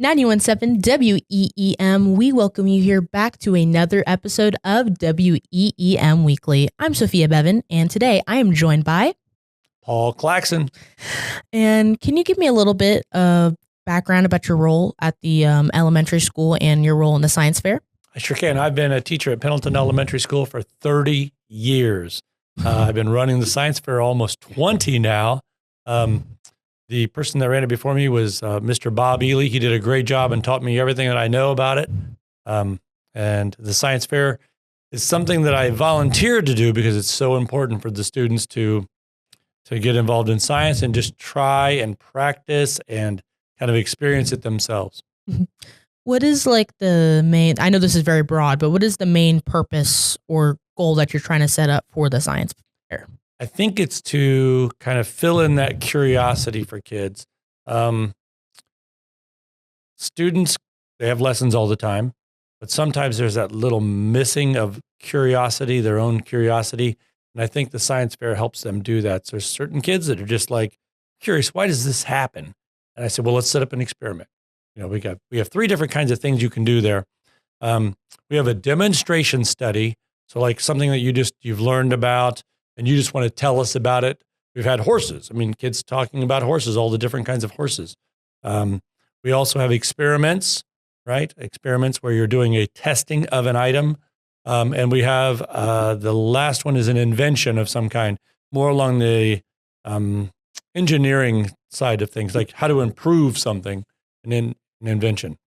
91.7 WEEM. We welcome you here back to another episode of WEEM Weekly. I'm Sophia Bevan, and today I am joined by Paul Claxon. And can you give me a little bit of background about your role at the elementary school and your role in the science fair? I sure can. I've been a teacher at Pendleton Elementary School for 30 years. I've been running the science fair almost 20 now. The person that ran it before me was Mr. Bob Ely. He did a great job and taught me everything that I know about it. And the science fair is something that I volunteered to do because it's so important for the students to get involved in science and just try and practice and kind of experience it themselves. What is like the main, I know this is very broad, but what is the main purpose or goal that you're trying to set up for the science fair? I think it's to kind of fill in that curiosity for kids. Students, they have lessons all the time, but sometimes there's that little missing of curiosity, their own curiosity. And I think the science fair helps them do that. So there's certain kids that are just like curious, why does this happen? And I said, well, let's set up an experiment. You know, we have three different kinds of things you can do there. We have a demonstration study. So like something that you've learned about and you just want to tell us about it. We've had horses. I mean, kids talking about horses, all the different kinds of horses. We also have experiments, right? Experiments where you're doing a testing of an item. And we have the last one is an invention of some kind, more along the engineering side of things, like how to improve something, an invention.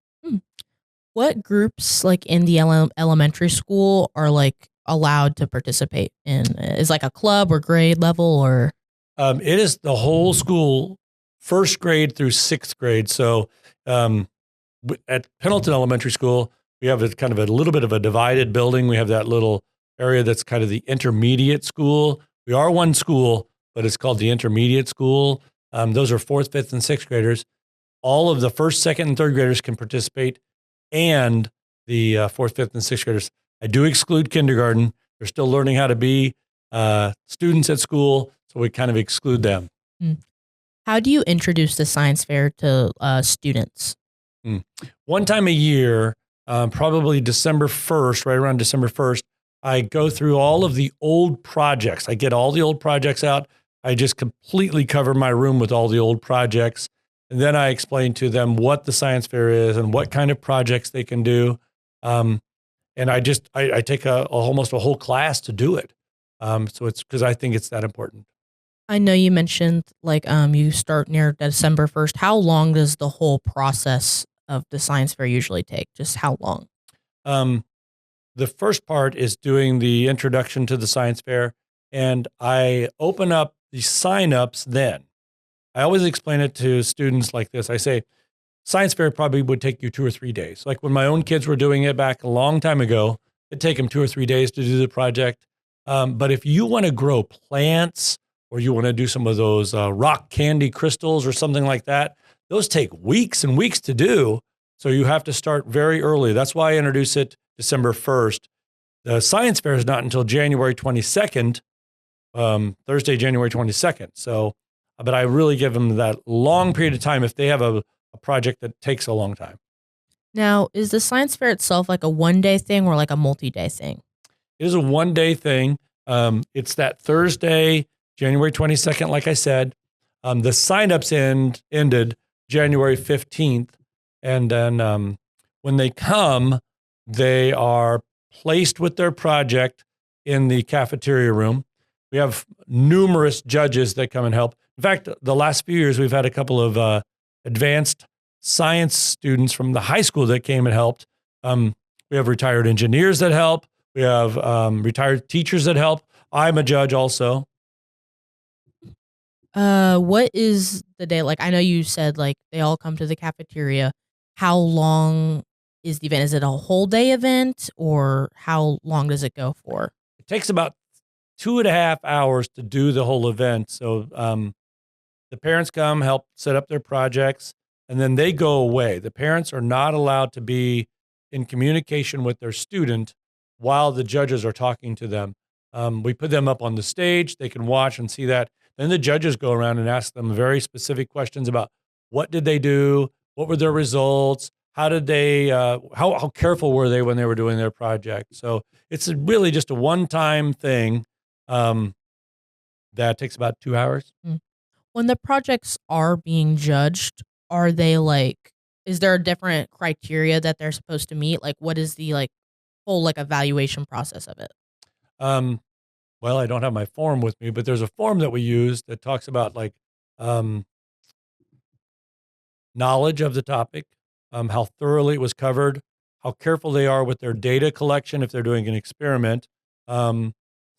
What groups like in the elementary school are like allowed to participate in? Is like a club or grade level or? It is the whole school, first grade through sixth grade. So at Pendleton Elementary School, we have a kind of a little bit of a divided building. We have that little area that's kind of the intermediate school. We are one school, but it's called the intermediate school. Those are fourth, fifth, and sixth graders. All of the first, second, and third graders can participate, and the fourth, fifth, and sixth graders. I do exclude kindergarten. They're still learning how to be students at school, so we kind of exclude them. How do you introduce the science fair to students? One time a year, probably December 1st, right around December 1st, I go through all of the old projects. I get all the old projects out. I just completely cover my room with all the old projects. And then I explain to them what the science fair is and what kind of projects they can do. And I take almost a whole class to do it. So it's because I think it's that important. I know you mentioned like you start near December 1st. How long does the whole process of the science fair usually take? Just how long? The first part is doing the introduction to the science fair, and I open up the signups then. I always explain it to students like this. I say, science fair probably would take you 2 or 3 days. Like when my own kids were doing it back a long time ago, it'd take them 2 or 3 days to do the project. But if you want to grow plants or you want to do some of those rock candy crystals or something like that, those take weeks and weeks to do. So you have to start very early. That's why I introduce it December 1st. The science fair is not until January 22nd, Thursday, January 22nd. So, but I really give them that long period of time if they have a project that takes a long time. Now, is the science fair itself like a one-day thing or like a multi-day thing? It is a one-day thing. It's that Thursday, January 22nd, like I said. The signups ended January 15th. And then when they come, they are placed with their project in the cafeteria room. We have numerous judges that come and help. In fact, the last few years, we've had a couple of advanced science students from the high school that came and helped. We have retired engineers that help. We have retired teachers that help. I'm a judge also. What is the day? Like, I know you said like they all come to the cafeteria. How long is the event? Is it a whole day event or how long does it go for? It takes about 2.5 hours to do the whole event. So the parents come, help set up their projects, and then they go away. The parents are not allowed to be in communication with their student while the judges are talking to them. We put them up on the stage. They can watch and see that. Then the judges go around and ask them very specific questions about what did they do, what were their results? How did they, how careful were they when they were doing their project? So it's really just a one-time thing um, that takes about 2 hours. Mm. When the projects are being judged, are they like, is there a different criteria that they're supposed to meet? Like, what is the like whole like evaluation process of it? Um, well, I don't have my form with me, but there's a form that we use that talks about like um, knowledge of the topic, how thoroughly it was covered, how careful they are with their data collection if they're doing an experiment. So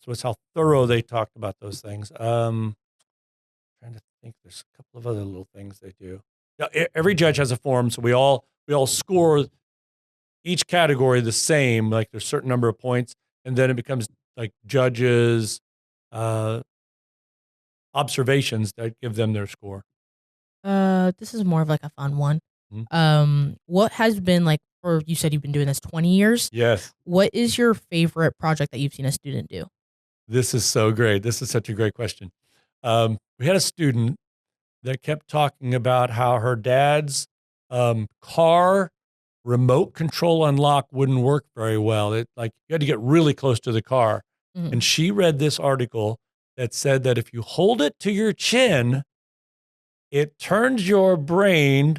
it's how thorough they talked about those things. Trying to think, there's a couple of other little things they do. Yeah, every judge has a form, so we all score each category the same. Like there's a certain number of points, and then it becomes like judges' uh, observations that give them their score. This is more of like a fun one. Mhm. What has been like, or you said you've been doing this 20 years. Yes. What is your favorite project that you've seen a student do? This is so great. This is such a great question. We had a student that kept talking about how her dad's car remote control unlock wouldn't work very well. It like you had to get really close to the car. Mhm. And she read this article that said that if you hold it to your chin, it turns your brain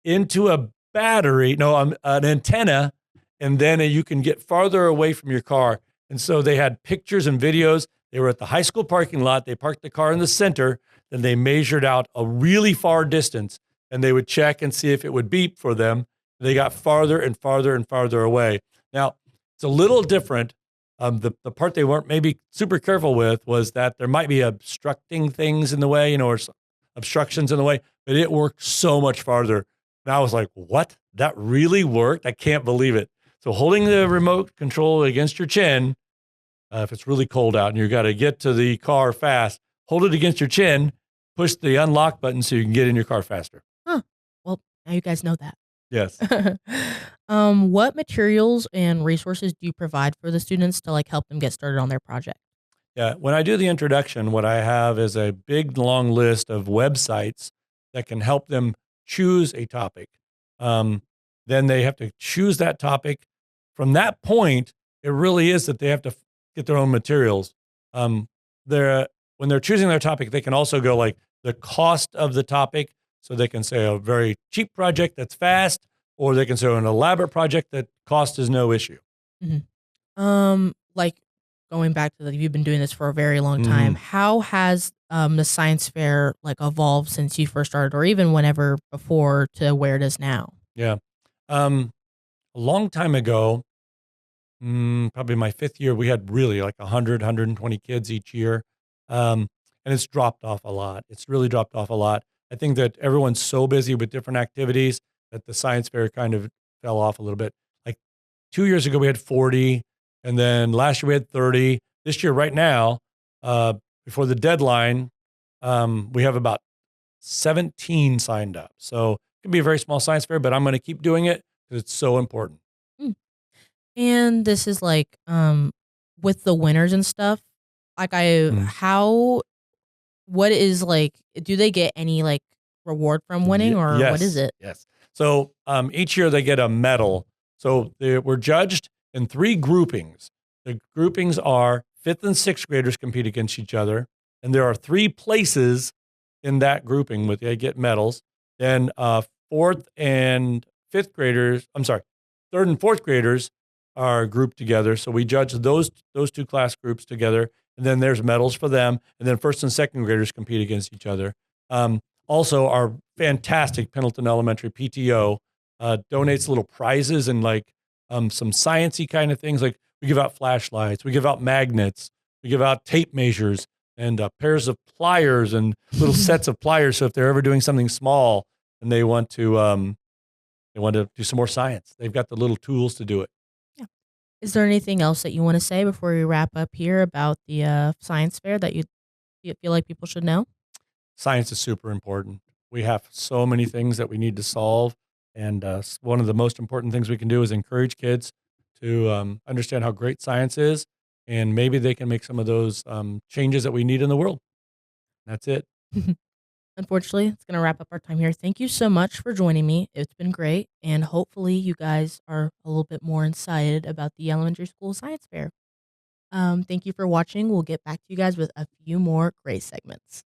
into a battery, no, an antenna, and then you can get farther away from your car. And so they had pictures and videos. They were at the high school parking lot. They parked the car in the center. Then they measured out a really far distance, and they would check and see if it would beep for them. They got farther and farther and farther away. Now, it's a little different. The part they weren't maybe super careful with was that there might be obstructing things in the way, or obstructions in the way, but it worked so much farther. And I was like, what? That really worked? I can't believe it. So holding the remote control against your chin, if it's really cold out and you got to get to the car fast, hold it against your chin, push the unlock button so you can get in your car faster. Huh. Well, now you guys know that. Yes. What materials and resources do you provide for the students to like help them get started on their project? Yeah. When I do the introduction, what I have is a big, long list of websites that can help them choose a topic. Then they have to choose that topic. From that point, it really is that they have to get their own materials. They're when they're choosing their topic, they can also go like the cost of the topic. So they can say a very cheap project that's fast, or they can say an elaborate project that cost is no issue. Mhm. Like going back to you've been doing this for a very long time. Mhm. How has the science fair like evolved since you first started, or even whenever before to where it is now? Yeah. A long time ago, probably my fifth year, we had really like 100, 120 kids each year. And it's dropped off a lot. It's really dropped off a lot. I think that everyone's so busy with different activities that the science fair kind of fell off a little bit. Like 2 years ago, we had 40, and then last year we had 30. This year, right now, before the deadline, we have about 17 signed up. So it can be a very small science fair, but I'm going to keep doing it because it's so important. Mm. And this is like with the winners and stuff. Like Mm. how what is like do they get any like reward from winning or what is Yes, it? yes. So each year they get a medal. So they were judged in three groupings. The groupings are fifth and sixth graders compete against each other, and there are three places in that grouping with they get medals. Then fourth and fifth graders, I'm sorry, third and fourth graders are grouped together. So we judge those two class groups together, and then there's medals for them. And then first and second graders compete against each other. Also, our fantastic Pendleton Elementary PTO donates little prizes and like some sciencey kind of things. Like we give out flashlights, we give out magnets, we give out tape measures, and pairs of pliers and little sets of pliers. So if they're ever doing something small and they want to do some more science, they've got the little tools to do it. Yeah. Is there anything else that you want to say before we wrap up here about the science fair that you feel like people should know? Science is super important. We have so many things that we need to solve. And one of the most important things we can do is encourage kids to understand how great science is. And maybe they can make some of those changes that we need in the world. That's it. unfortunately, it's going to wrap up our time here. Thank you so much for joining me. It's been great. And hopefully, you guys are a little bit more excited about the elementary school science fair. Thank you for watching. We'll get back to you guys with a few more great segments.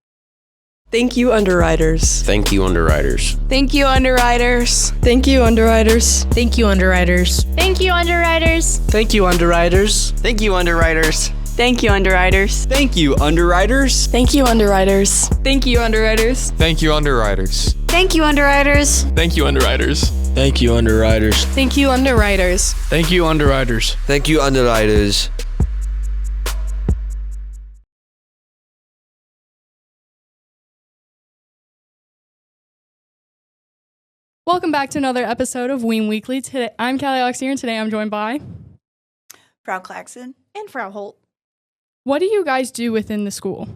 Thank you, underwriters. Thank you, underwriters. Thank you, underwriters. Thank you, underwriters. Thank you, underwriters. Thank you, underwriters. Thank you, underwriters. Thank you, underwriters. Thank you, underwriters. Thank you, underwriters. Thank you, underwriters. Thank you, underwriters. Thank you, underwriters. Thank you, underwriters. Thank you, underwriters. Thank you, underwriters. Thank you, underwriters. Thank you, underwriters. Thank you, underwriters. Welcome back to another episode of WEEM Weekly. Today, I'm Callie Alexier, and today I'm joined by Frau Claxon. And Frau Holt. What do you guys do within the school?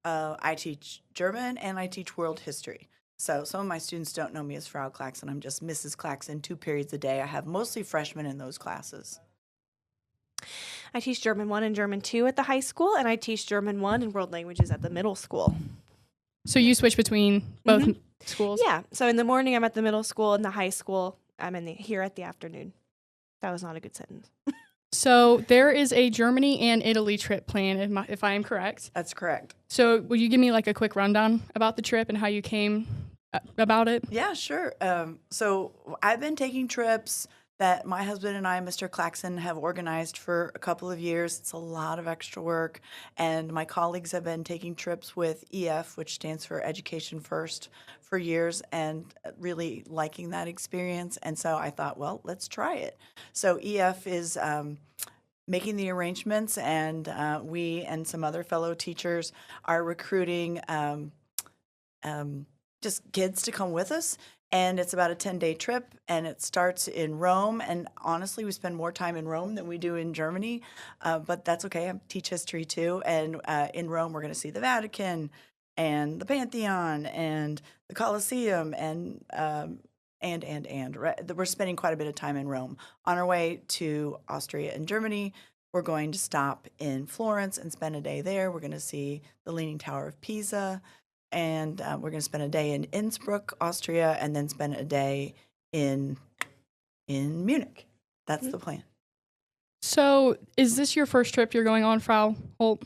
I teach German and I teach world history. So some of my students don't know me as Frau Claxon. I'm just Mrs. Claxon, 2 periods a day. I have mostly freshmen in those classes. I teach German 1 and German 2 at the high school, and I teach German 1 and world languages at the middle school. So you switch between both schools? Yeah. So in the morning, I'm at the middle school. In the high school, I'm here at the afternoon. That was not a good sentence. So there is a Germany and Italy trip planned, if I am correct. That's correct. So would you give me like a quick rundown about the trip and how you came about it? Yeah, sure. So I've been taking trips that my husband and I, Mr. Claxon, have organized for a couple of years. It's a lot of extra work. And my colleagues have been taking trips with EF, which stands for Education First, for years and really liking that experience. And so I thought, well, let's try it. So EF is making the arrangements, and we and some other fellow teachers are recruiting just kids to come with us. And it's about a 10-day trip, and it starts in Rome. And honestly, we spend more time in Rome than we do in Germany, but that's okay. I teach history too. And in Rome, we're going to see the Vatican and the Pantheon and the Colosseum and right? We're spending quite a bit of time in Rome. On our way to Austria and Germany, we're going to stop in Florence and spend a day there. We're going to see the Leaning Tower of Pisa. And we're going to spend a day in Innsbruck, Austria, and then spend a day in Munich. That's the plan. So is this your first trip you're going on, Frau Holt?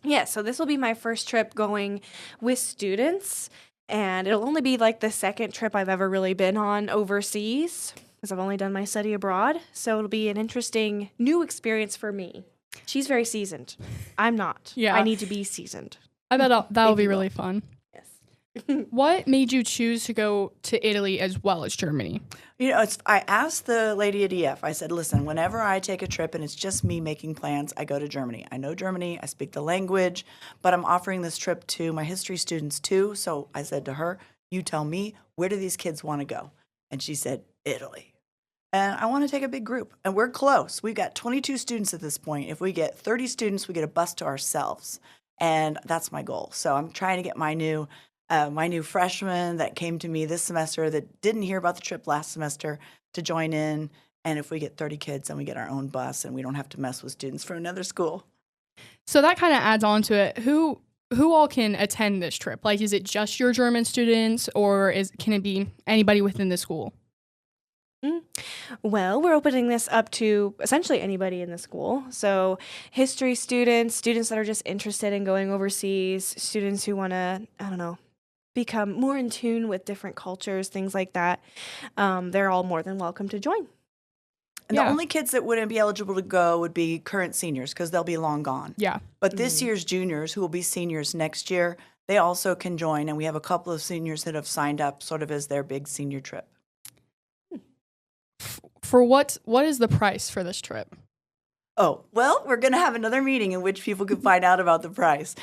Yeah, so this will be my first trip going with students, and it'll only be like the second trip I've ever really been on overseas, because I've only done my study abroad. So it'll be an interesting new experience for me. She's very seasoned. I'm not. Yeah. I need to be seasoned. I bet that'll be really fun. Yes. What made you choose to go to Italy as well as Germany? You know, I asked the lady at EF, I said, listen, whenever I take a trip and it's just me making plans, I go to Germany. I know Germany, I speak the language, but I'm offering this trip to my history students too. So I said to her, you tell me, where do these kids want to go? And she said, Italy. And I want to take a big group. And we're close. We've got 22 students at this point. If we get 30 students, we get a bus to ourselves. And that's my goal. So I'm trying to get my new freshman that came to me this semester that didn't hear about the trip last semester to join in. And if we get 30 kids, then we get our own bus and we don't have to mess with students from another school. So that kind of adds on to it. Who all can attend this trip? Like, is it just your German students, or can it be anybody within the school? Well, we're opening this up to essentially anybody in the school. So history students, students that are just interested in going overseas, students who want to, become more in tune with different cultures, things like that. They're all more than welcome to join. And the only kids that wouldn't be eligible to go would be current seniors because they'll be long gone. Yeah. But this year's juniors, who will be seniors next year, they also can join. And we have a couple of seniors that have signed up sort of as their big senior trip. For what is the price for this trip? Oh, well, we're going to have another meeting in which people can find out about the price.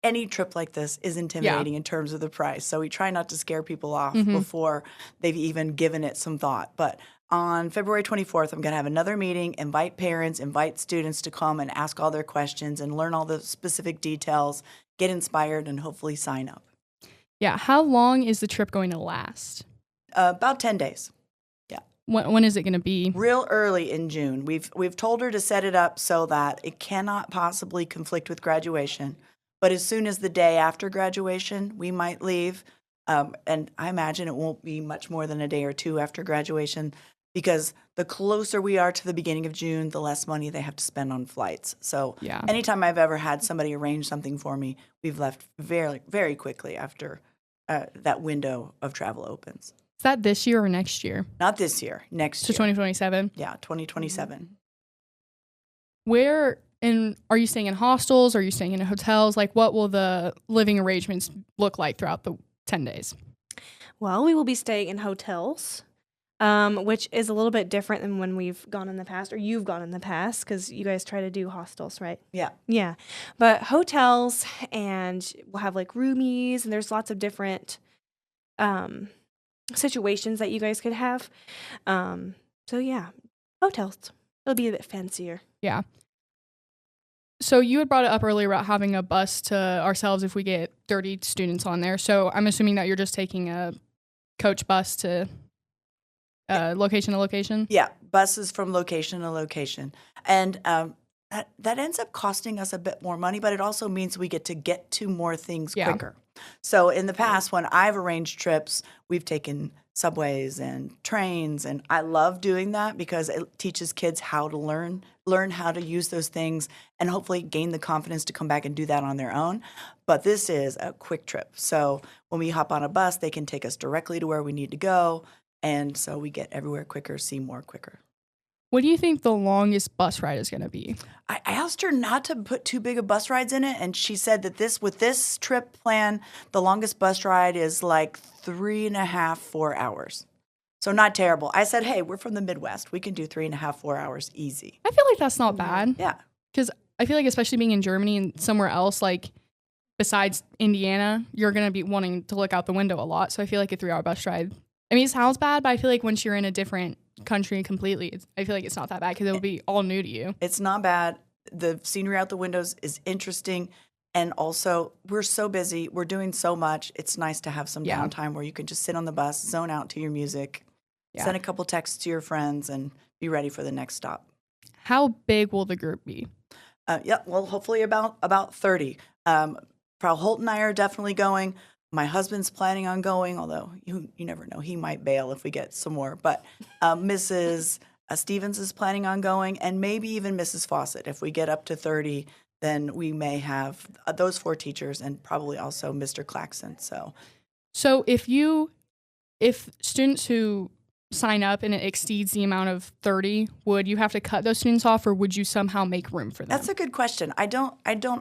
Any trip like this is intimidating in terms of the price. So we try not to scare people off before they've even given it some thought. But on February 24th, I'm going to have another meeting, invite parents, invite students to come and ask all their questions and learn all the specific details, get inspired, and hopefully sign up. Yeah. How long is the trip going to last? About 10 days. When is it going to be? Real early in June. We've told her to set it up so that it cannot possibly conflict with graduation. But as soon as the day after graduation, we might leave. And I imagine it won't be much more than a day or two after graduation, because the closer we are to the beginning of June, the less money they have to spend on flights. So Yeah. anytime I've ever had somebody arrange something for me, we've left very, very quickly after that window of travel opens. Is that this year or next year? Not this year, next So year. 2027. Yeah, 2027. Where and are you staying in hostels? Are you staying in hotels? Like, what will the living arrangements look like throughout the 10 days? Well, we will be staying in hotels, which is a little bit different than when we've gone in the past, or you've gone in the past, because you guys try to do hostels, right? Yeah. Yeah. But hotels, and we'll have like roomies, and there's lots of different situations that you guys could have. So yeah, hotels. It'll be a bit fancier. Yeah. So you had brought it up earlier about having a bus to ourselves if we get 30 students on there. So I'm assuming that you're just taking a coach bus to location to location? Yeah, buses from location to location. And that ends up costing us a bit more money, but it also means we get to more things quicker. So in the past, when I've arranged trips, we've taken subways and trains, and I love doing that because it teaches kids how to learn how to use those things, and hopefully gain the confidence to come back and do that on their own. But this is a quick trip. So when we hop on a bus, they can take us directly to where we need to go, and so we get everywhere quicker, see more quicker. What do you think the longest bus ride is going to be? I asked her not to put too big of bus rides in it, and she said that with this trip plan, the longest bus ride is like 3.5, 4 hours. So not terrible. I said, hey, we're from the Midwest. We can do 3.5, 4 hours easy. I feel like that's not bad. Yeah. Because I feel like especially being in Germany and somewhere else, like besides Indiana, you're going to be wanting to look out the window a lot. So I feel like a 3-hour bus ride, I mean, it sounds bad, but I feel like once you're in a different country completely, I feel like it's not that bad because it'll be all new to you. It's not bad. The scenery out the windows is interesting. And also, we're so busy. We're doing so much. It's nice to have some downtime where you can just sit on the bus, zone out to your music, send a couple texts to your friends, and be ready for the next stop. How big will the group be? Well, hopefully about 30. Frau Holt and I are definitely going. My husband's planning on going, although you never know. He might bail if we get some more. But Mrs. Stevens is planning on going, and maybe even Mrs. Fawcett. If we get up to 30, then we may have those 4 teachers and probably also Mr. Claxon. So if students who sign up and it exceeds the amount of 30, would you have to cut those students off, or would you somehow make room for them? That's a good question. I don't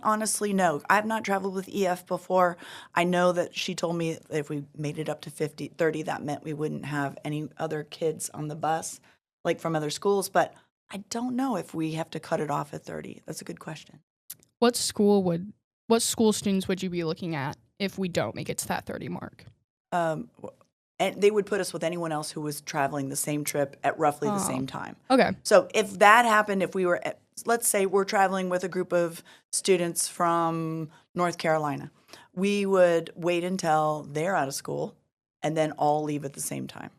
honestly know. I've not traveled with EF before. I know that she told me if we made it up to 30, that meant we wouldn't have any other kids on the bus, like from other schools. But I don't know if we have to cut it off at 30. That's a good question. What school students would you be looking at if we don't make it to that 30 mark? And they would put us with anyone else who was traveling the same trip at roughly the same time. Okay. So if that happened, if we were, let's say we're traveling with a group of students from North Carolina, we would wait until they're out of school and then all leave at the same time.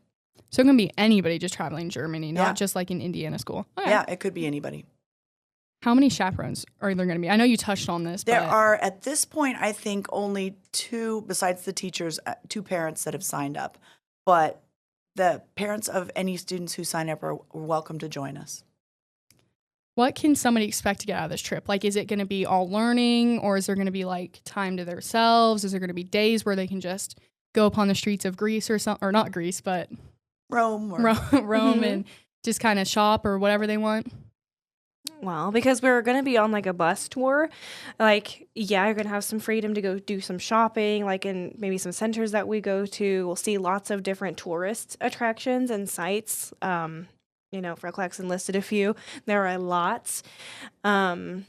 So it can be anybody just traveling Germany, not just like an Indiana school. Okay. Yeah, it could be anybody. How many chaperones are there going to be? I know you touched on this. There are, at this point, I think only 2, besides the teachers, 2 parents that have signed up. But the parents of any students who sign up are welcome to join us. What can somebody expect to get out of this trip? Like, is it going to be all learning, or is there going to be like time to themselves? Is there going to be days where they can just go upon the streets of Greece or something, or not Greece, but Rome and just kind of shop or whatever they want? Well, because we're going to be on like a bus tour, like, yeah, you're going to have some freedom to go do some shopping, like in maybe some centers that we go to. We'll see lots of different tourist attractions and sites. Frau Claxon listed a few. There are lots. We're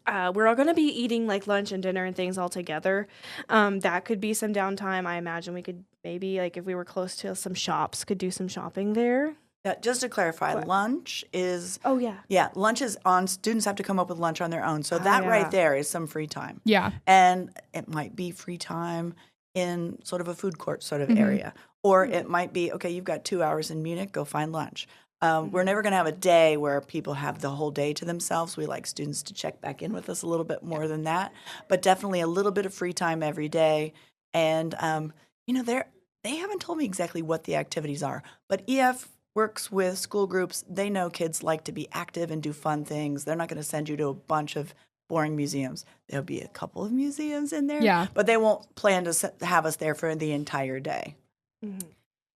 all going to be eating like lunch and dinner and things all together. That could be some downtime. I imagine we could maybe, like if we were close to some shops, could do some shopping there. Yeah, just to clarify, lunch is... Oh, yeah. Yeah, lunch is on... Students have to come up with lunch on their own. So that right there is some free time. Yeah. And it might be free time in sort of a food court sort of area. Or it might be, okay, you've got 2 hours in Munich, go find lunch. We're never going to have a day where people have the whole day to themselves. We like students to check back in with us a little bit more than that, but definitely a little bit of free time every day. And they haven't told me exactly what the activities are, but EF works with school groups. They know kids like to be active and do fun things. They're not going to send you to a bunch of boring museums. There'll be a couple of museums in there, Yeah. but they won't plan to have us there for the entire day.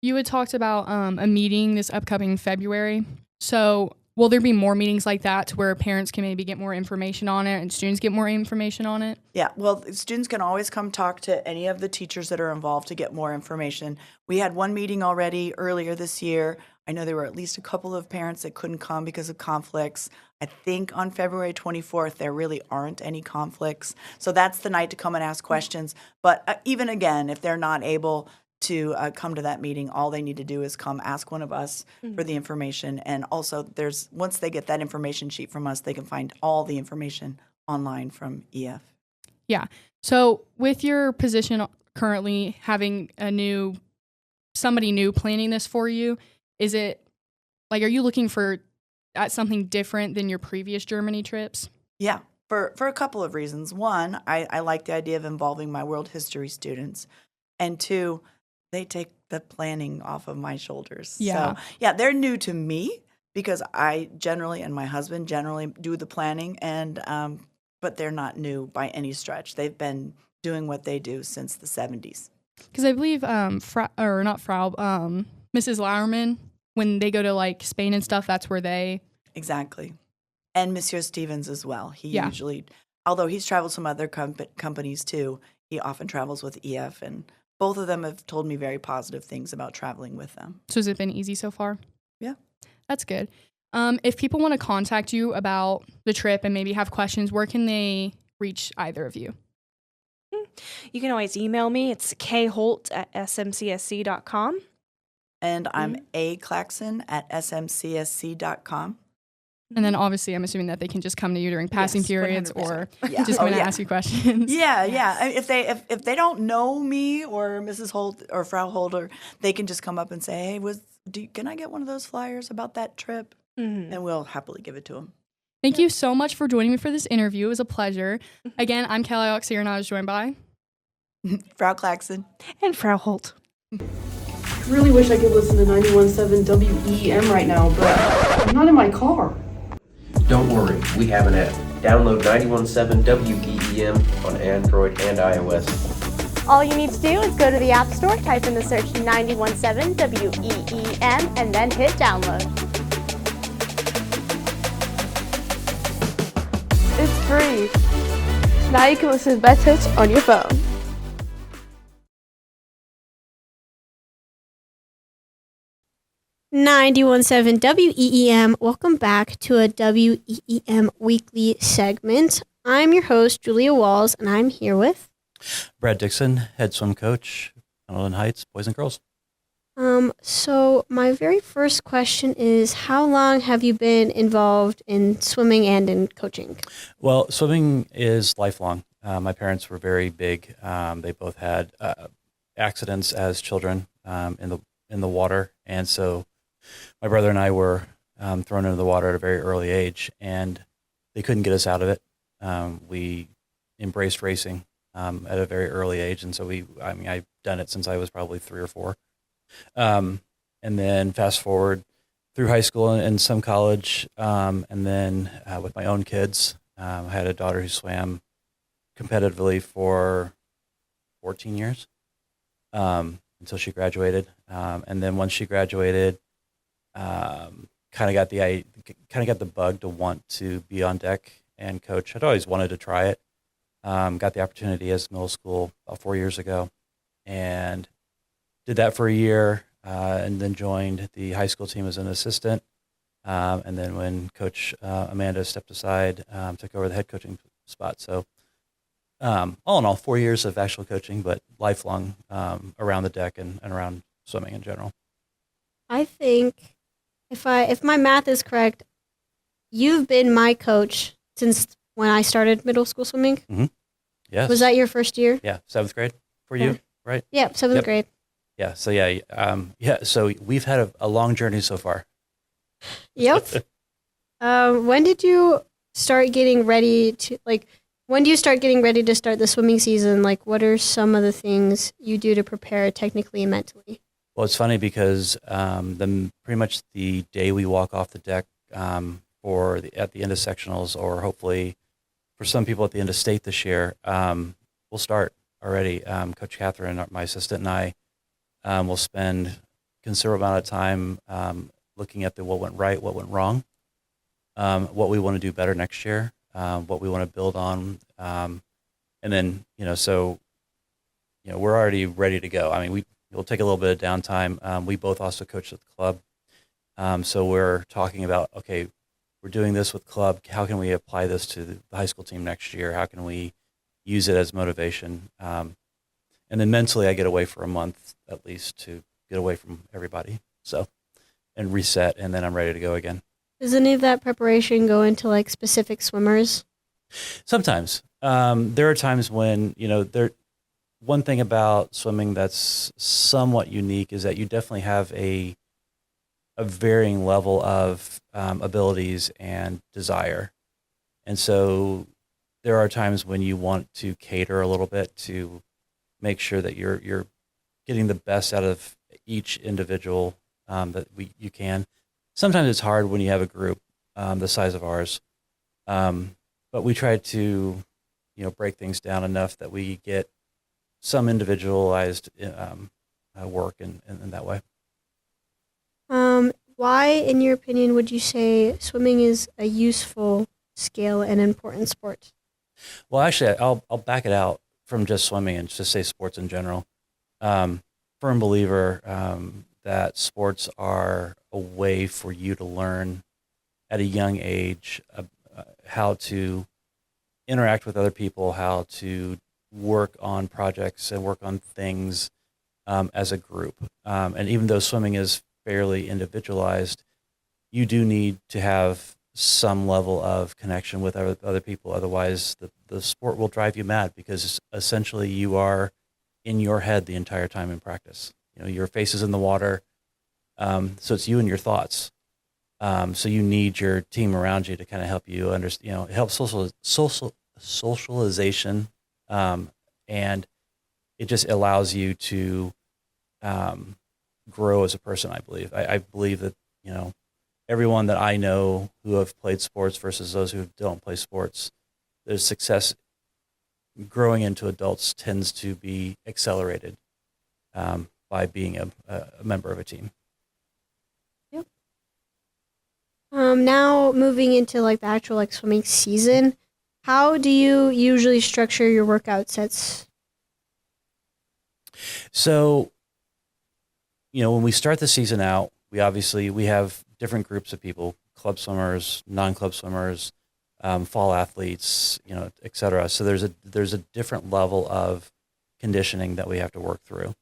You had talked about a meeting this upcoming February. So will there be more meetings like that to where parents can maybe get more information on it and students get more information on it? Yeah, well, students can always come talk to any of the teachers that are involved to get more information. We had one meeting already earlier this year. I know there were at least a couple of parents that couldn't come because of conflicts. I think on February 24th, there really aren't any conflicts. So that's the night to come and ask questions. But even again, if they're not able to come to that meeting, all they need to do is come ask one of us for the information. And also, once they get that information sheet from us, they can find all the information online from EF. Yeah. So with your position currently having somebody new planning this for you, is it like, are you looking at something different than your previous Germany trips? Yeah, for a couple of reasons. One, I like the idea of involving my world history students. And two, they take the planning off of my shoulders. Yeah. So, yeah, they're new to me because I generally and my husband generally do the planning, but they're not new by any stretch. They've been doing what they do since the 70s. Because I believe, Mrs. Lauerman, when they go to like Spain and stuff, that's where they. Exactly. And Monsieur Stevens as well. He usually, although he's traveled some other companies too, he often travels with EF, and both of them have told me very positive things about traveling with them. So has it been easy so far? Yeah. That's good. If people want to contact you about the trip and maybe have questions, where can they reach either of you? You can always email me. It's kholt@smcsc.com. And I'm aclaxon@smcsc.com. And then obviously I'm assuming that they can just come to you during passing periods 100%. or Yeah. just come and ask you questions. Yeah. If they don't know me or Mrs. Holt or Frau Holder, they can just come up and say, "Hey, can I get one of those flyers about that trip?" And we'll happily give it to them. Thank you so much for joining me for this interview. It was a pleasure. Again, I'm Kelly Oxier, and I was joined by Frau Claxon And Frau Holt. Really wish I could listen to 91.7 WEEM right now, but I'm not in my car. Don't worry, we have an app. Download 91.7 WEEM on Android and iOS. All you need to do is go to the App Store, type in the search 91.7 WEEM, and then hit download. It's free. Now you can listen to Best Hits on your phone. .7 WEEM. Welcome back to a WEEM weekly segment. I'm your host, Julia Walls, and I'm here with Brad Dixon, head swim coach, Pendleton Heights, boys and girls. So my very first question is, how long have you been involved in swimming and in coaching? Well, swimming is lifelong. My parents were very big. They both had accidents as children in the water, and so my brother and I were thrown into the water at a very early age, and they couldn't get us out of it. We embraced racing at a very early age, and so I've done it since I was probably 3 or 4. And then fast forward through high school and some college, and then with my own kids, I had a daughter who swam competitively for 14 years until she graduated. And then once she graduated, kind of got the bug to want to be on deck and coach. I'd always wanted to try it. Got the opportunity as middle school about 4 years ago, and did that for a year, and then joined the high school team as an assistant. And then when Coach Amanda stepped aside, took over the head coaching spot. So all in all, 4 years of actual coaching, but lifelong around the deck and around swimming in general. I think if my math is correct, you've been my coach since when I started middle school swimming. Mm-hmm. Yes. Was that your first year? Yeah, 7th grade for you, right? Yeah, 7th grade. Yeah. So so we've had a long journey so far. Yep. When did you start getting ready to when do you start getting ready to start the swimming season? Like, what are some of the things you do to prepare technically and mentally? Well, it's funny because pretty much the day we walk off the deck at the end of sectionals, or hopefully for some people at the end of state this year, we'll start already. Coach Catherine, my assistant, and I will spend considerable amount of time looking at what went right, what went wrong, what we want to do better next year, what we want to build on, and then we're already ready to go. I mean, we'll take a little bit of downtime. We both also coach at the club, so we're talking about, okay, we're doing this with club. How can we apply this to the high school team next year? How can we use it as motivation? And then mentally, I get away for a month at least to get away from everybody, and reset, and then I'm ready to go again. Does any of that preparation go into like specific swimmers? Sometimes there are times when one thing about swimming that's somewhat unique is that you definitely have a varying level of abilities and desire, and so there are times when you want to cater a little bit to make sure that you're getting the best out of each individual you can. Sometimes it's hard when you have a group the size of ours, but we try to break things down enough that we get some individualized work in that way. Why, in your opinion, would you say swimming is a useful skill and important sport? Well, actually, I'll back it out from just swimming and just say sports in general. Firm believer that sports are a way for you to learn at a young age how to interact with other people, how to work on projects and work on things as a group. And even though swimming is fairly individualized, you do need to have some level of connection with other people. Otherwise, the sport will drive you mad because essentially you are in your head the entire time in practice. Your face is in the water, so it's you and your thoughts. So you need your team around you to kind of help you understand. It helps socialization, and it just allows you to grow as a person. I believe. I believe that everyone that I know who have played sports versus those who don't play sports, their success growing into adults tends to be accelerated by being a member of a team. Yep. Now moving into like the actual like swimming season, how do you usually structure your workout sets? So, when we start the season out, we have different groups of people: club swimmers, non-club swimmers, fall athletes, et cetera. So there's a different level of conditioning that we have to work through.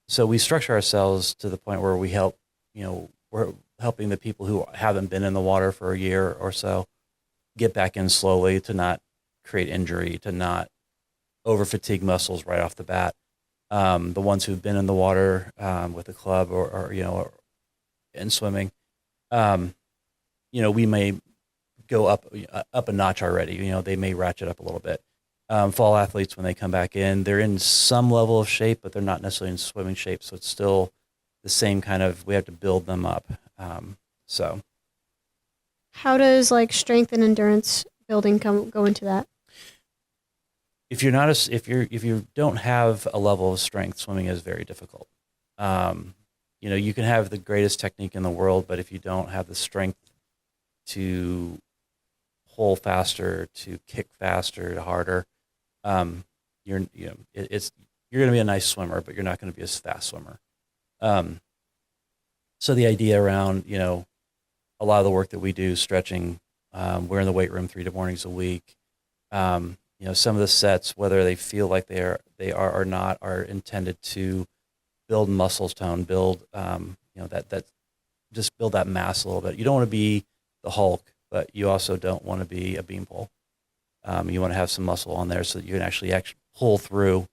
So we structure ourselves to the point where we're helping the people who haven't been in the water for a year or so get back in slowly, to not create injury, to not over fatigue muscles right off the bat. The ones who've been in the water with the club or in swimming, we may go up a notch already. They may ratchet up a little bit. Fall athletes, when they come back in, they're in some level of shape, but they're not necessarily in swimming shape. So it's still the same kind of, we have to build them up. How does like strength and endurance building go into that? If you don't have a level of strength, swimming is very difficult. You can have the greatest technique in the world, but if you don't have the strength to pull faster, to kick faster, harder, you're going to be a nice swimmer, but you're not going to be a fast swimmer. So the idea around a lot of the work that we do, stretching, we're in the weight room 3 mornings a week. Some of the sets, whether they feel like they are or not, are intended to build muscle tone, build that just build that mass a little bit. You don't want to be the Hulk, but you also don't want to be a beanpole. You want to have some muscle on there so that you can actually pull through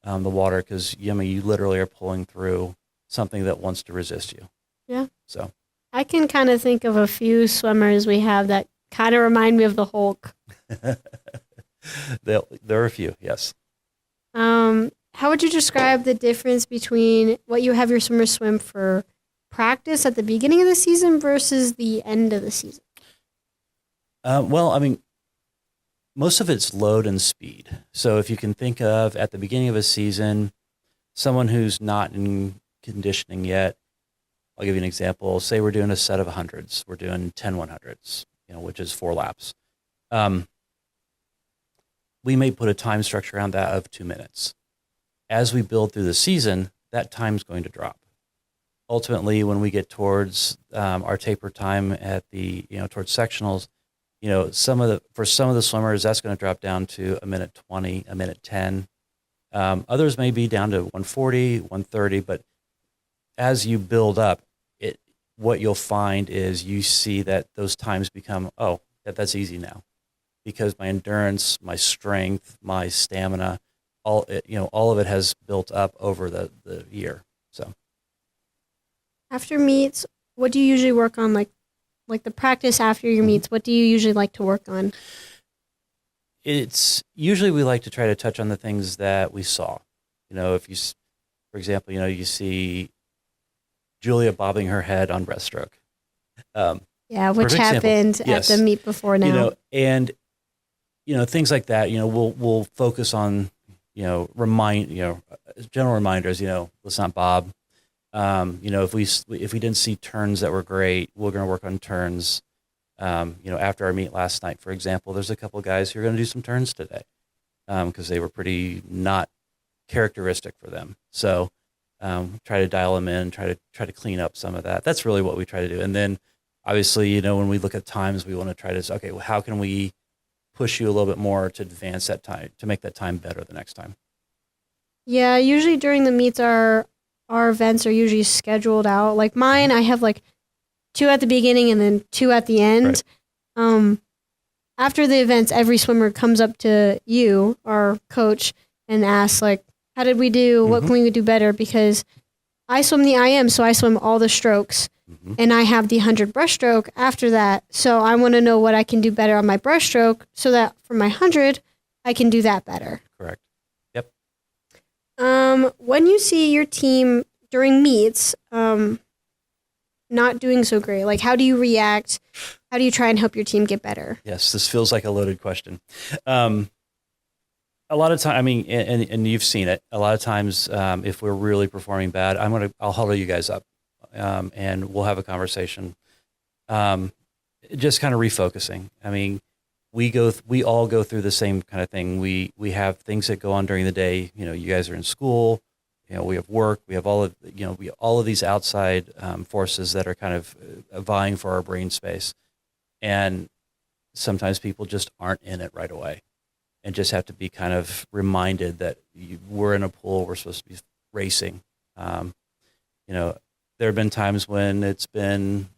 the water, because you literally are pulling through something that wants to resist you. Yeah. So I can kind of think of a few swimmers we have that kind of remind me of the Hulk. There are a few, yes. How would you describe the difference between what you have your swimmers swim for practice at the beginning of the season versus the end of the season? Well, I mean, most of it's load and speed. So if you can think of at the beginning of a season, someone who's not in conditioning yet, I'll give you an example. Say we're doing a set of 100s. We're doing 10 100s, which is 4 laps. We may put a time structure around that of 2 minutes. As we build through the season, that time's going to drop. Ultimately, when we get towards our taper time at the, towards sectionals, for some of the swimmers, that's going to drop down to a minute 20, a minute 10. Others may be down to 140, 130, but as you build up, what you'll find is you see that those times become, that's easy now, because my endurance, my strength, my stamina, all of it has built up over the year. So after meets, what do you usually work on? Like the practice after your meets, what do you usually like to work on? It's usually we like to try to touch on the things that we saw. If you, for example, you see Julia bobbing her head on breaststroke. Yeah, which happened at the meet before now. And things like that. We'll focus on general reminders. Let's not bob. If we didn't see turns that were great, we're going to work on turns. After our meet last night, for example, there's a couple of guys who are going to do some turns today because they were pretty not characteristic for them. So try to dial them in, try to clean up some of that. That's really what we try to do. And then obviously, when we look at times, we want to try to say, okay, well, how can we push you a little bit more to advance that time, to make that time better the next time? Yeah, usually during the meets, our events are usually scheduled out. Like mine, I have 2 at the beginning and then 2 at the end. Right. After the events, every swimmer comes up to you, our coach, and asks, how did we do? What can we do better? Because I swim the IM, so I swim all the strokes. And I have the 100 breaststroke after that. So I want to know what I can do better on my breaststroke so that for my 100, I can do that better. Correct. Yep. When you see your team during meets not doing so great, how do you react? How do you try and help your team get better? Yes, this feels like a loaded question. A lot of time, and you've seen it. A lot of times, if we're really performing bad, I'll huddle you guys up, and we'll have a conversation. Just kind of refocusing. We all go through the same kind of thing. We have things that go on during the day. You guys are in school. We have work. We have all of these outside forces that are kind of vying for our brain space, and sometimes people just aren't in it right away. And just have to be kind of reminded that we're in a pool, we're supposed to be racing. There have been times when it's been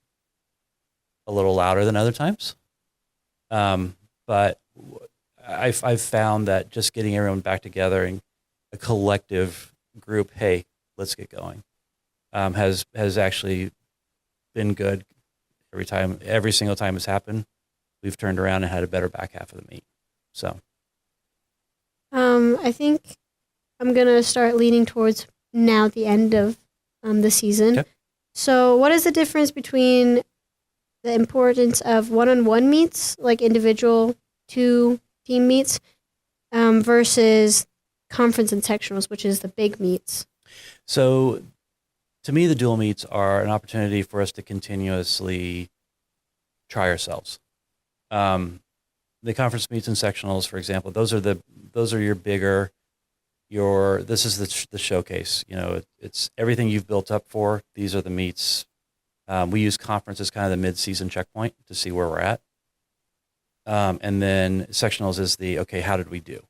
a little louder than other times. But I've found that just getting everyone back together and a collective group, hey, let's get going, has actually been good. Every single time it's happened, we've turned around and had a better back half of the meet. So. I think I'm going to start leaning towards now the end of the season. Okay. So what is the difference between the importance of one-on-one meets, like individual 2 team meets, versus conference and sectionals, which is the big meets? So to me, the dual meets are an opportunity for us to continuously try ourselves. The conference meets and sectionals, for example, those are your bigger, this is the showcase. It's everything you've built up for. These are the meets. We use conference as kind of the mid-season checkpoint to see where we're at. And then sectionals is how did we do?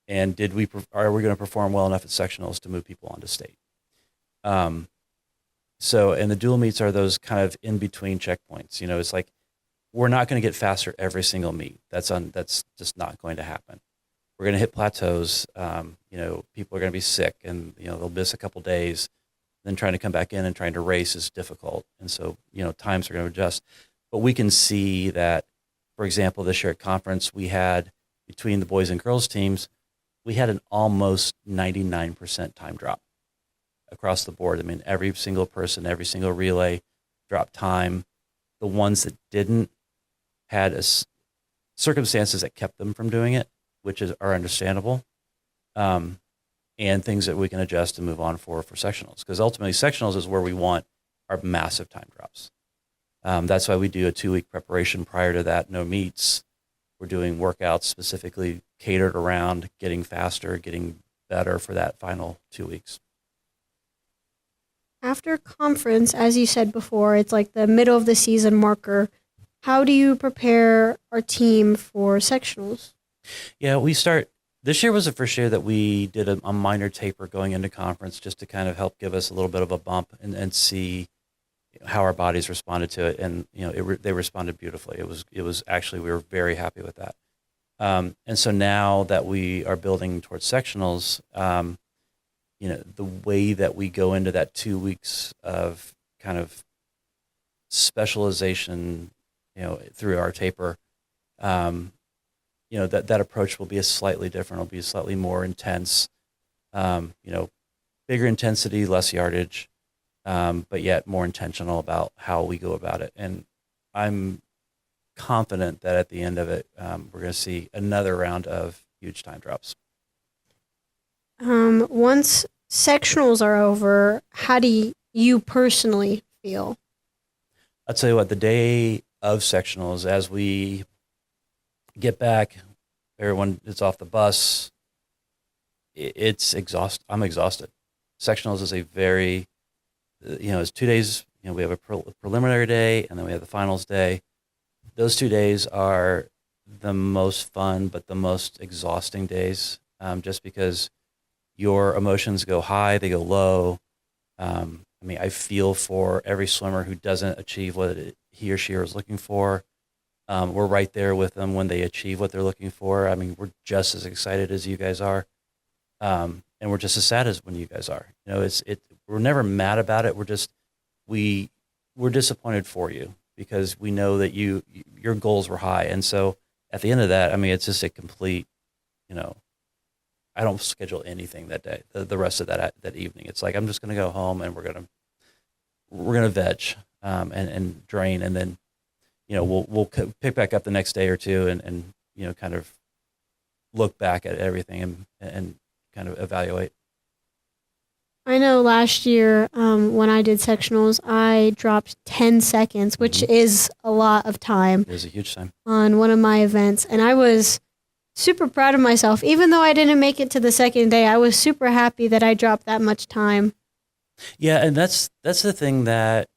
And are we going to perform well enough at sectionals to move people onto state? And the dual meets are those kind of in-between checkpoints. It's like, we're not going to get faster every single meet. That's just not going to happen. We're going to hit plateaus. People are going to be sick, and they'll miss a couple days. Then trying to come back in and trying to race is difficult. And so, times are going to adjust. But we can see that, for example, this year at conference, we had between the boys and girls teams, we had an almost 99% time drop across the board. I mean, every single person, every single relay dropped time. The ones that didn't had circumstances that kept them from doing it, which are understandable. And things that we can adjust and move on for sectionals. Because ultimately, sectionals is where we want our massive time drops. That's why we do a 2-week preparation prior to that, no meets. We're doing workouts specifically catered around getting faster, getting better for that final 2 weeks. After conference, as you said before, it's like the middle of the season marker. How do you prepare our team for sectionals? Yeah, this year was the first year that we did a minor taper going into conference just to kind of help give us a little bit of a bump and see how our bodies responded to it. And, they responded beautifully. It was actually, we were very happy with that. And so now that we are building towards sectionals, the way that we go into that 2 weeks of kind of specialization, through our taper, that approach will be a slightly different. It'll be slightly more intense, bigger intensity, less yardage, but yet more intentional about how we go about it. And I'm confident that at the end of it, we're going to see another round of huge time drops. Once sectionals are over, how do you personally feel? I'll tell you what, the day of sectionals, as we get back, everyone is off the bus, it's exhausting. I'm exhausted. Sectionals is a very, it's 2 days. We have a preliminary day and then we have the finals day. Those 2 days are the most fun, but the most exhausting days, just because your emotions go high, they go low. I feel for every swimmer who doesn't achieve what he or she is looking for. We're right there with them when they achieve what they're looking for. We're just as excited as you guys are. And we're just as sad as when you guys are. We're never mad about it. We're disappointed for you because we know that your goals were high. And so at the end of that, it's just a complete, I don't schedule anything that day, the rest of that evening. It's like, I'm just going to go home and we're going to veg, and drain. And then, we'll pick back up the next day or two and kind of look back at everything and kind of evaluate. I know last year when I did sectionals, I dropped 10 seconds, which is a lot of time. It is a huge time. On one of my events. And I was super proud of myself. Even though I didn't make it to the second day, I was super happy that I dropped that much time. Yeah, and that's the thing that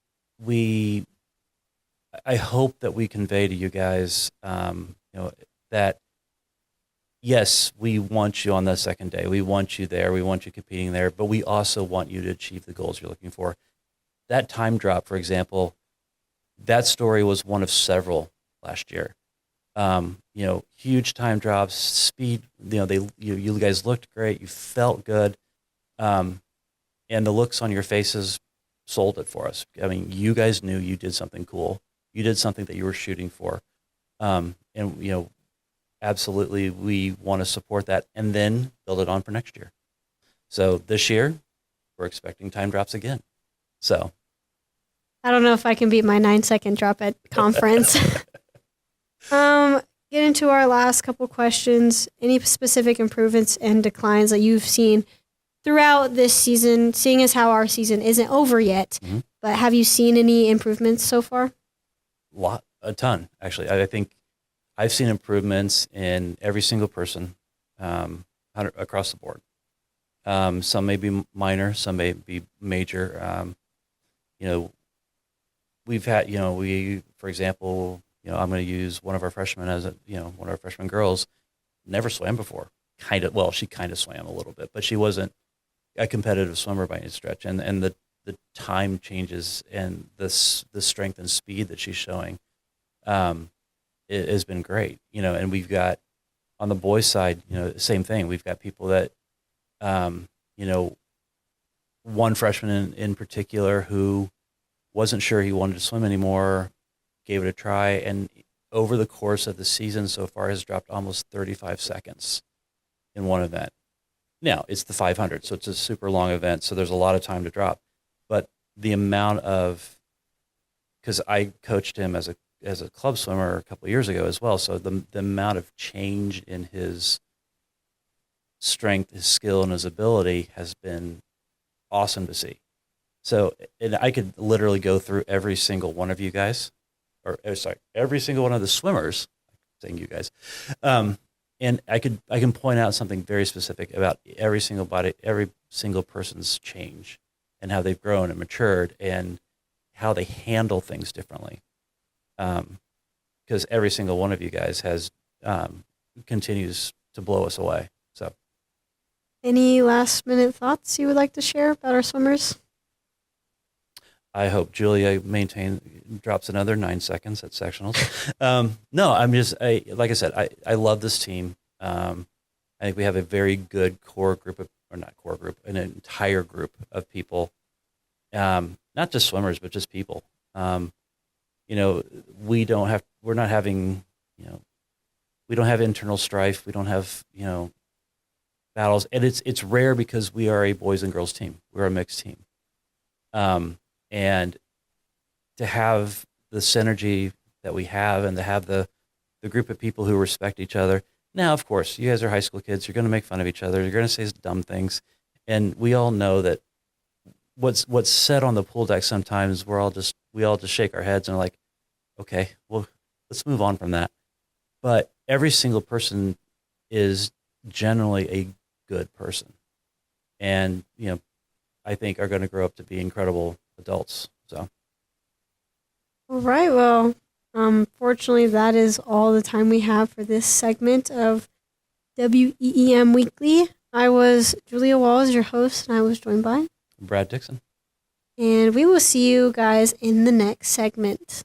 I hope that we convey to you guys, that yes, we want you on the second day. We want you there. We want you competing there, but we also want you to achieve the goals you're looking for. That time drop, for example, that story was one of several last year. Huge time drops, speed, you guys looked great. You felt good. And the looks on your faces sold it for us. You guys knew you did something cool. You did something that you were shooting for. And absolutely, we want to support that and then build it on for next year. So this year, we're expecting time drops again. So I don't know if I can beat my 9-second drop at conference. Get into our last couple questions. Any specific improvements and declines that you've seen throughout this season, seeing as how our season isn't over yet, but have you seen any improvements so far? A ton, actually. I think I've seen improvements in every single person across the board. Some may be minor, some may be major. We've had, for example, I'm going to use one of our freshmen one of our freshman girls, never swam before. She kind of swam a little bit, but she wasn't a competitive swimmer by any stretch. And the time changes and the strength and speed that she's showing it has been great. And we've got on the boys' side, same thing. We've got people that, one freshman in particular who wasn't sure he wanted to swim anymore, gave it a try, and over the course of the season so far has dropped almost 35 seconds in one event. Now, it's the 500, so it's a super long event, so there's a lot of time to drop. But the amount of, because I coached him as a club swimmer a couple of years ago as well, so the amount of change in his strength, his skill, and his ability has been awesome to see. So, and I could literally go through every single one of you guys, every single one of the swimmers, saying you guys, and I can point out something very specific about every single person's change and how they've grown and matured and how they handle things differently. Because every single one of you guys has continues to blow us away. So, Any last minute thoughts you would like to share about our swimmers? I hope Julia drops another 9 seconds at sectionals. No, I'm just, like I said, I love this team. I think we have a very good core group an entire group of people, not just swimmers, but just people. We don't have internal strife. We don't have, battles. And it's rare because we are a boys and girls team. We're a mixed team. And to have the synergy that we have and to have the group of people who respect each other. Now, of course, you guys are high school kids. You're going to make fun of each other. You're going to say dumb things. And we all know that what's said on the pool deck sometimes we all just shake our heads and are like, okay, well, let's move on from that. But every single person is generally a good person. And, I think are going to grow up to be incredible adults. So. All right. Well, fortunately, that is all the time we have for this segment of WEEM Weekly. I was Julia Walls, your host, and I was joined by Brad Dixon. And we will see you guys in the next segment.